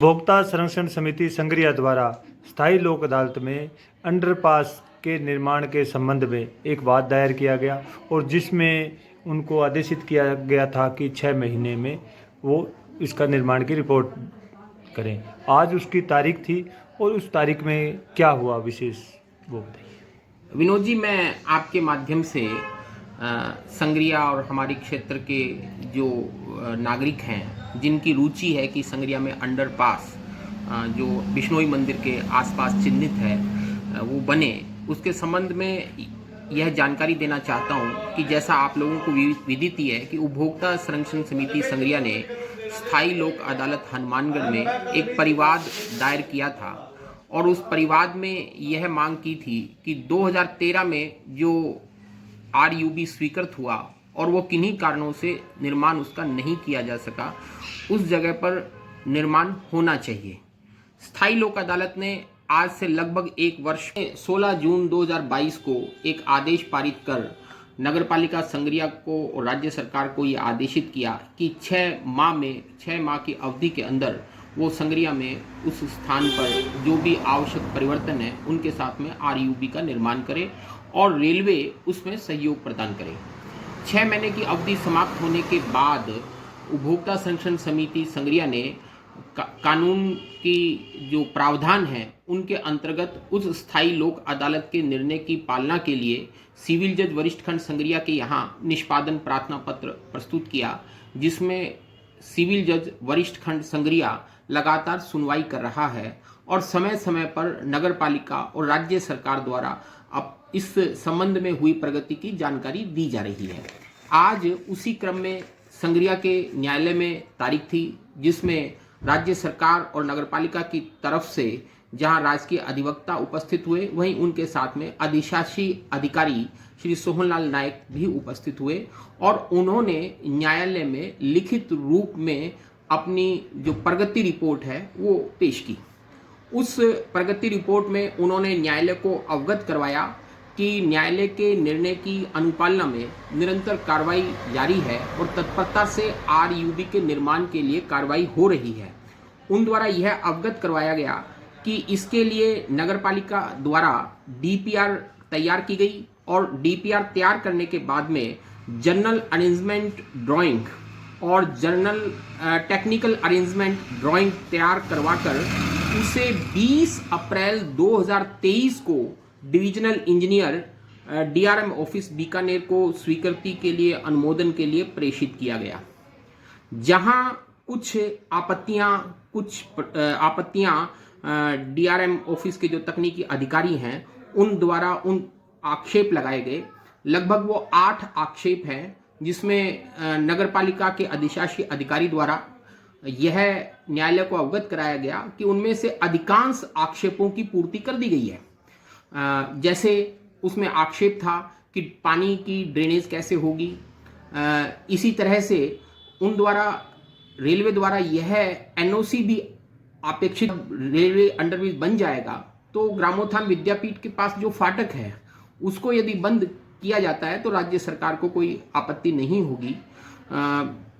उपभोक्ता संरक्षण समिति संग्रिया द्वारा स्थायी लोक अदालत में अंडरपास के निर्माण के संबंध में एक वाद दायर किया गया और जिसमें उनको आदेशित किया गया था कि 6 महीने में वो इसका निर्माण की रिपोर्ट करें। आज उसकी तारीख थी और उस तारीख में क्या हुआ विशेष वो बताइए। विनोद जी, मैं आपके माध्यम से संग्रिया और हमारे क्षेत्र के जो नागरिक हैं जिनकी रुचि है कि संग्रिया में अंडरपास जो बिश्नोई मंदिर के आसपास चिन्हित है वो बने, उसके संबंध में यह जानकारी देना चाहता हूं कि जैसा आप लोगों को विदित ही है कि उपभोक्ता संरक्षण समिति संग्रिया ने स्थायी लोक अदालत हनुमानगढ़ में एक परिवाद दायर किया था और उस परिवाद में यह मांग की थी कि 2013 में जो RUB स्वीकृत हुआ और वो किन्हीं कारणों से निर्माण उसका नहीं किया जा सका, उस जगह पर निर्माण होना चाहिए। स्थायी लोक अदालत ने आज से लगभग 1 वर्ष 16 जून 2022 को एक आदेश पारित कर नगरपालिका संग्रिया को और राज्य सरकार को ये आदेशित किया कि 6 माह की अवधि के अंदर वो संग्रिया में उस स्थान पर जो भी आवश्यक परिवर्तन है उनके साथ में RUB का निर्माण करे और रेलवे उसमें सहयोग प्रदान करे। 6 महीने की अवधि समाप्त होने के बाद उपभोक्ता संरक्षण समिति संग्रिया ने कानून की जो प्रावधान है उनके अंतर्गत उस स्थायी लोक अदालत के निर्णय की पालना के लिए सिविल जज वरिष्ठ खंड संग्रिया के यहाँ निष्पादन प्रार्थना पत्र प्रस्तुत किया, जिसमें सिविल जज वरिष्ठ खंड संग्रिया लगातार सुनवाई कर रहा है और समय समय पर नगरपालिका और राज्य सरकार द्वारा अब इस संबंध में हुई प्रगति की जानकारी दी जा रही है। आज उसी क्रम में संग्रिया के न्यायालय में तारीख थी जिसमें राज्य सरकार और नगरपालिका की तरफ से जहां राजकीय अधिवक्ता उपस्थित हुए, वहीं उनके साथ में अधिशासी अधिकारी श्री सोहनलाल नायक भी उपस्थित हुए और उन्होंने न्यायालय में लिखित रूप में अपनी जो प्रगति रिपोर्ट है वो पेश की। उस प्रगति रिपोर्ट में उन्होंने न्यायालय को अवगत करवाया कि न्यायालय के निर्णय की अनुपालना में निरंतर कार्रवाई जारी है और तत्परता से RUB के निर्माण के लिए कार्रवाई हो रही है। उन द्वारा यह अवगत करवाया गया कि इसके लिए नगरपालिका द्वारा DPR तैयार की गई और DPR तैयार करने के बाद में जनरल अरेंजमेंट ड्राइंग और जनरल टेक्निकल अरेंजमेंट ड्राइंग तैयार करवाकर उसे 20 अप्रैल 2023 को divisional engineer DRM office Bikaner को स्वीकृति के लिए अनुमोदन के लिए प्रेषित किया गया। जहां कुछ आपत्तियां DRM ऑफिस के जो तकनीकी अधिकारी हैं उन द्वारा उन आक्षेप लगाए गए। लगभग वो 8 आक्षेप हैं जिसमें नगरपालिका के अधिशासी अधिकारी द्वारा यह न्यायालय को अवगत कराया गया कि उनमें से अधिकांश आक्षेपों की पूर्ति कर दी गई है। जैसे उसमें आक्षेप था कि पानी की ड्रेनेज कैसे होगी। इसी तरह से उन द्वारा रेलवे द्वारा यह NOC भी अपेक्षित रेलवे अंडरब्रिज बन जाएगा तो ग्रामोत्थान विद्यापीठ के पास जो फाटक है उसको यदि बंद किया जाता है तो राज्य सरकार को कोई आपत्ति नहीं होगी।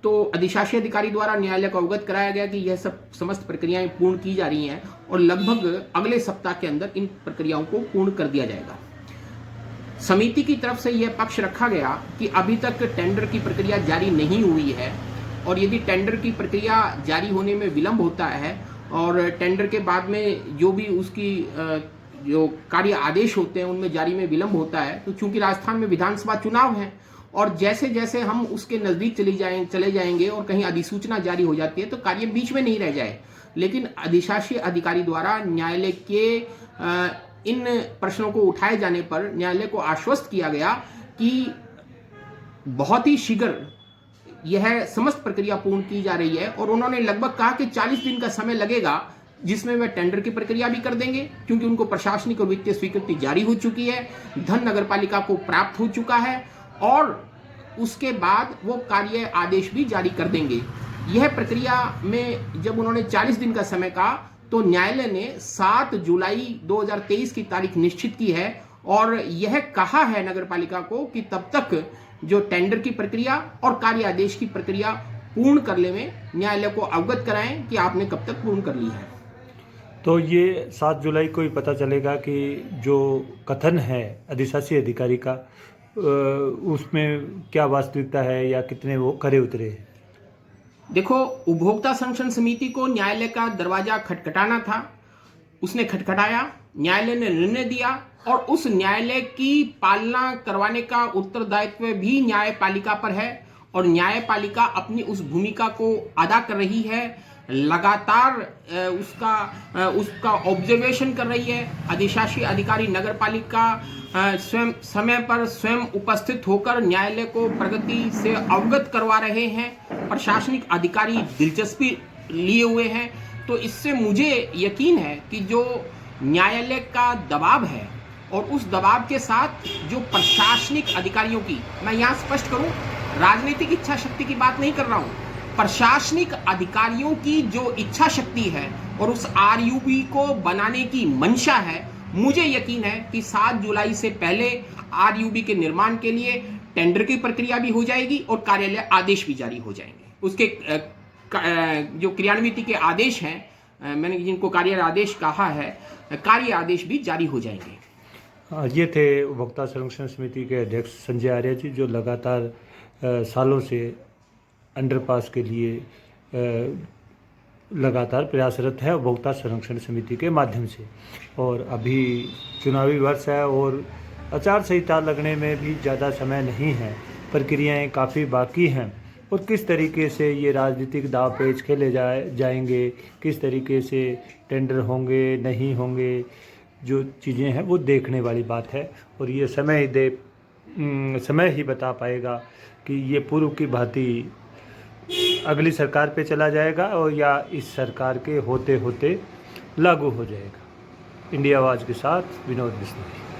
तो अधिशासी अधिकारी द्वारा न्यायालय को अवगत कराया गया कि यह सब समस्त प्रक्रियाएं पूर्ण की जा रही हैं और लगभग अगले सप्ताह के अंदर इन प्रक्रियाओं को पूर्ण कर दिया जाएगा। समिति की तरफ से यह पक्ष रखा गया कि अभी तक टेंडर की प्रक्रिया जारी नहीं हुई है और यदि टेंडर की प्रक्रिया जारी होने में विलंब होता है और टेंडर के बाद में जो भी उसकी जो कार्य आदेश होते हैं उनमें जारी में विलंब होता है, तो चूंकि राजस्थान में विधानसभा चुनाव है और जैसे जैसे हम उसके नज़दीक चले जाएंगे और कहीं अधिसूचना जारी हो जाती है तो कार्य बीच में नहीं रह जाए। लेकिन अधिशासी अधिकारी द्वारा न्यायालय के इन प्रश्नों को उठाए जाने पर न्यायालय को आश्वस्त किया गया कि बहुत ही शीघ्र यह समस्त प्रक्रिया पूर्ण की जा रही है और उन्होंने लगभग कहा कि 40 दिन का समय लगेगा जिसमें वे टेंडर की प्रक्रिया भी कर देंगे क्योंकि उनको प्रशासनिक और वित्तीय स्वीकृति जारी हो चुकी है, धन नगरपालिका को प्राप्त हो चुका है और उसके बाद वो कार्य आदेश भी जारी कर देंगे। यह प्रक्रिया में जब उन्होंने 40 दिन का समय कहा तो न्यायालय ने 7 जुलाई 2023 की तारीख निश्चित की है और यह कहा है नगरपालिका को कि तब तक जो टेंडर की प्रक्रिया और कार्य आदेश की प्रक्रिया पूर्ण करने में न्यायालय को अवगत कराएं कि आपने कब तक पूर्ण कर ली है। तो ये 7 जुलाई को ही पता चलेगा कि जो कथन है अधिशासी अधिकारी का उसमें क्या वास्तविकता है या कितने वो खरे उतरे हैं। देखो, उपभोक्ता संरक्षण समिति को न्यायालय का दरवाजा खटखटाना था, उसने खटखटाया, न्यायालय ने निर्णय दिया और उस न्यायालय की पालना करवाने का उत्तरदायित्व भी न्यायपालिका पर है और न्यायपालिका अपनी उस भूमिका को अदा कर रही है, लगातार उसका ऑब्जर्वेशन कर रही है। अधिशासी अधिकारी नगर पालिका स्वयं समय पर स्वयं उपस्थित होकर न्यायालय को प्रगति से अवगत करवा रहे हैं, प्रशासनिक अधिकारी दिलचस्पी लिए हुए हैं। तो इससे मुझे यकीन है कि जो न्यायालय का दबाव है और उस दबाव के साथ जो प्रशासनिक अधिकारियों की, मैं यहाँ स्पष्ट करूँ, राजनीतिक इच्छा शक्ति की बात नहीं कर रहा हूँ, प्रशासनिक अधिकारियों की जो इच्छा शक्ति है और उस आरयूबी को बनाने की मंशा है, मुझे यकीन है कि 7 जुलाई से पहले आरयूबी के निर्माण के लिए टेंडर की प्रक्रिया भी हो जाएगी और कार्यालय आदेश भी जारी हो जाएंगे। उसके जो क्रियान्विति के आदेश हैं, मैंने जिनको कार्य आदेश कहा है, कार्य आदेश भी जारी हो जाएंगे। ये थे उपभोक्ता संरक्षण समिति के अध्यक्ष संजय आर्य जी, जो लगातार सालों से अंडरपास के लिए लगातार प्रयासरत है उपभोक्ता संरक्षण समिति के माध्यम से। और अभी चुनावी वर्ष है और आचार संहिता लगने में भी ज़्यादा समय नहीं है, प्रक्रियाएं काफ़ी बाकी हैं और किस तरीके से ये राजनीतिक दाव पेच खेले जाएंगे, किस तरीके से टेंडर होंगे नहीं होंगे, जो चीज़ें हैं वो देखने वाली बात है। और ये समय ही बता पाएगा कि ये पूर्व की भांति अगली सरकार पे चला जाएगा और या इस सरकार के होते होते लागू हो जाएगा। इंडिया आवाज़ के साथ विनोद बिश्नोई।